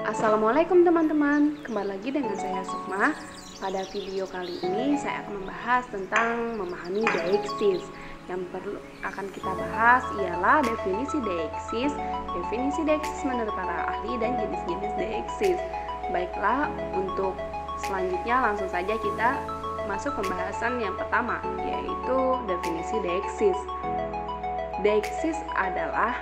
Assalamualaikum teman-teman, kembali lagi dengan saya Sukma. Pada video kali ini saya akan membahas tentang memahami deiksis. Yang akan kita bahas ialah definisi deiksis menurut para ahli dan jenis-jenis deiksis. Baiklah, untuk selanjutnya langsung saja kita masuk pembahasan yang pertama, yaitu definisi deiksis. Deiksis adalah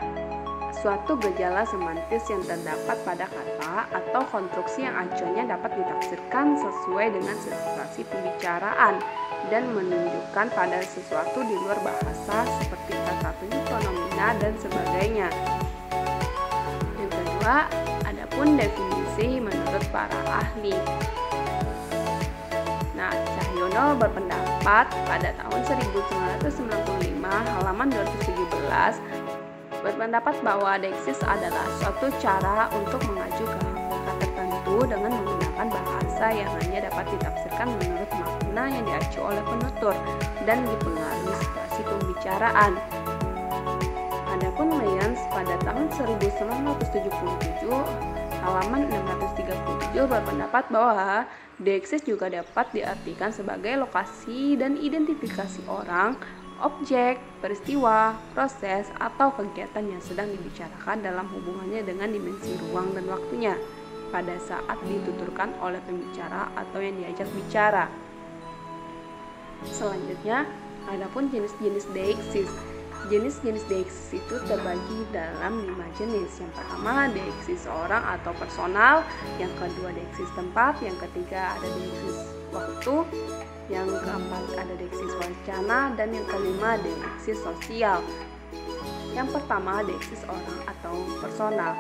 suatu gejala semantis yang terdapat pada kata atau konstruksi yang acuannya dapat ditafsirkan sesuai dengan situasi pembicaraan dan menunjukkan pada sesuatu di luar bahasa seperti kata tunjuk, pronomina, dan sebagainya. Yang kedua, adapun definisi menurut para ahli. Nah, Cahyono berpendapat pada tahun 1995 halaman 217 berpendapat bahwa deiksis adalah suatu cara untuk mengacu ke hakikat tertentu dengan menggunakan bahasa yang hanya dapat ditafsirkan menurut makna yang diacu oleh penutur dan dipengaruhi situasi pembicaraan. Adapun Lyons pada tahun 1977 halaman 637 berpendapat bahwa deiksis juga dapat diartikan sebagai lokasi dan identifikasi orang, objek, peristiwa, proses, atau kegiatan yang sedang dibicarakan dalam hubungannya dengan dimensi ruang dan waktunya pada saat dituturkan oleh pembicara atau yang diajak bicara. Selanjutnya, adapun jenis-jenis deiksis. Jenis-jenis deiksis itu terbagi dalam 5 jenis. Yang pertama, deiksis orang atau personal. Yang kedua, deiksis tempat. Yang ketiga, ada deiksis waktu. Yang keempat, ada deiksis wacana. Dan yang kelima, deiksis sosial. Yang pertama, deiksis orang atau personal.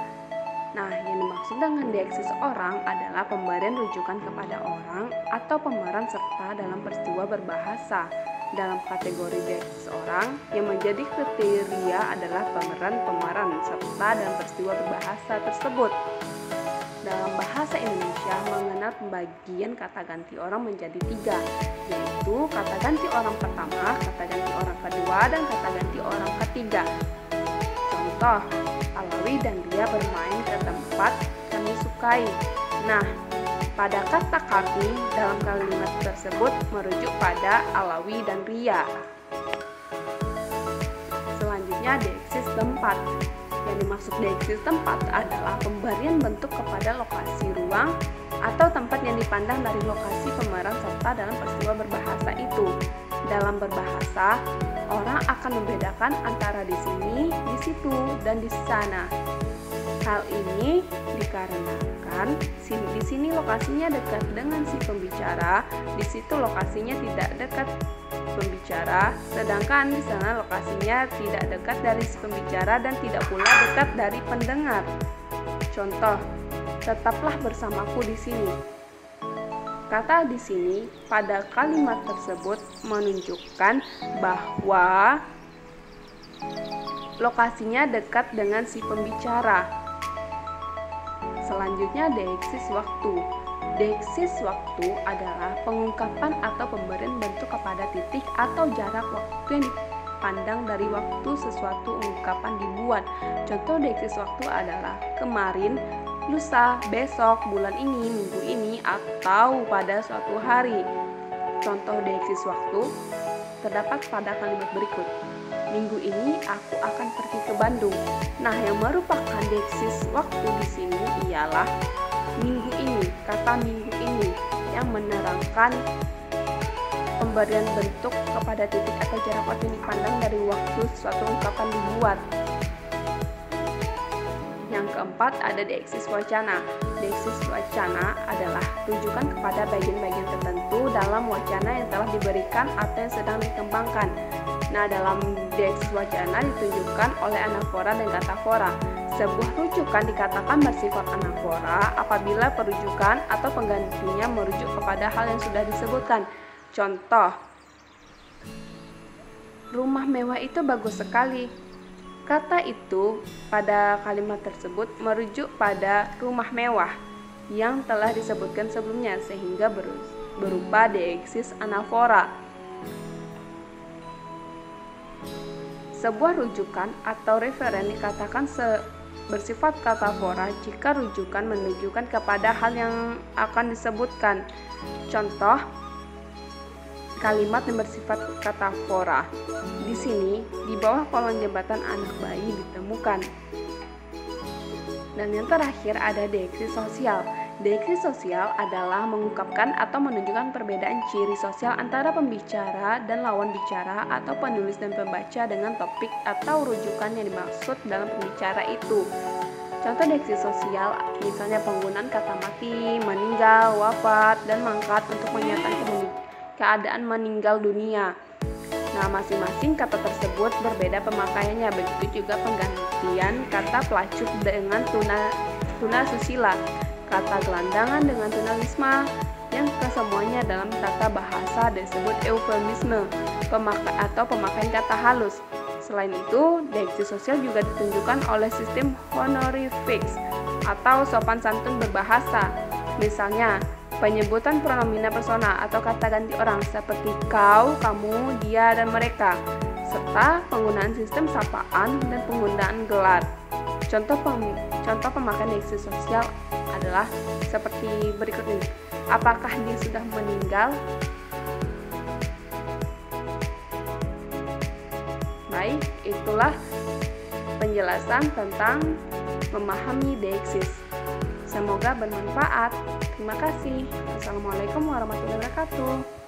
Nah, yang dimaksud dengan deiksis orang adalah pemberian rujukan kepada orang atau pemeran serta dalam peristiwa berbahasa. Dalam kategori deiksis orang, yang menjadi kriteria adalah pemeran serta dalam peristiwa berbahasa tersebut. Dalam bahasa Indonesia mengenal pembagian kata ganti orang menjadi 3, yaitu kata ganti orang pertama, kata ganti orang kedua, dan kata ganti orang ketiga. Contoh, Alawi dan Ria bermain ke tempat kami sukai. Nah, pada kata kami dalam kalimat tersebut merujuk pada Alawi dan Ria. Selanjutnya, deiksis tempat. Yang dimaksud deiksis tempat adalah pemberian bentuk kepada lokasi ruang atau tempat yang dipandang dari lokasi pemeran serta dalam peristiwa berbahasa itu. Dalam berbahasa, orang akan membedakan antara di sini, di situ, dan di sana. Hal ini dikarenakan di sini lokasinya dekat dengan si pembicara, di situ lokasinya tidak dekat pembicara, sedangkan di sana lokasinya tidak dekat dari si pembicara dan tidak pula dekat dari pendengar. Contoh, tetaplah bersamaku di sini. Kata di sini pada kalimat tersebut menunjukkan bahwa lokasinya dekat dengan si pembicara. Selanjutnya, deiksis waktu. Deiksis waktu adalah pengungkapan atau pemberian bentuk kepada titik atau jarak waktu yang dipandang dari waktu sesuatu ungkapan dibuat. Contoh deiksis waktu adalah kemarin, lusa, besok, bulan ini, minggu ini, atau pada suatu hari. Contoh deiksis waktu terdapat pada kalimat berikut. Minggu ini aku akan pergi ke Bandung. Nah, yang merupakan deiksis waktu di sini ialah minggu ini, kata minggu ini yang menerangkan pemberian bentuk kepada titik atau jarak waktu yang dipandang dari waktu suatu ungkapan dibuat. Yang keempat, ada deiksis wacana. Deiksis wacana adalah rujukan kepada bagian-bagian tertentu dalam wacana yang telah diberikan atau yang sedang dikembangkan. Nah, dalam deiksis wacana ditunjukkan oleh anafora dan katafora. Sebuah rujukan dikatakan bersifat anafora apabila perujukan atau penggantinya merujuk kepada hal yang sudah disebutkan. Contoh, rumah mewah itu bagus sekali. Kata itu pada kalimat tersebut merujuk pada rumah mewah yang telah disebutkan sebelumnya sehingga berupa deiksis anafora. Sebuah rujukan atau referen dikatakan bersifat katafora jika rujukan menunjukkan kepada hal yang akan disebutkan. Contoh kalimat yang bersifat katafora. Di sini, di bawah kolong jembatan anak bayi ditemukan. Dan yang terakhir ada deiksi sosial. Deiksi sosial adalah mengungkapkan atau menunjukkan perbedaan ciri sosial antara pembicara dan lawan bicara atau penulis dan pembaca dengan topik atau rujukan yang dimaksud dalam pembicara itu. Contoh deiksi sosial misalnya penggunaan kata mati, meninggal, wafat, dan mangkat untuk menyatakan keadaan meninggal dunia. Nah, masing-masing kata tersebut berbeda pemakaiannya. Begitu juga penggantian kata pelacur dengan tuna susila, kata gelandangan dengan tunalisme, yang kesemuanya dalam tata bahasa disebut eufemisme atau pemakaian kata halus. Selain itu, deiksi sosial juga ditunjukkan oleh sistem honorifics atau sopan santun berbahasa. Misalnya, penyebutan pronomina persona atau kata ganti orang seperti kau, kamu, dia, dan mereka, serta penggunaan sistem sapaan dan penggunaan gelar. Contoh pemakaian deiksi sosial adalah seperti berikut ini. Apakah dia sudah meninggal? Baik, itulah penjelasan tentang memahami deiksis. Semoga bermanfaat. Terima kasih. Assalamualaikum warahmatullahi wabarakatuh.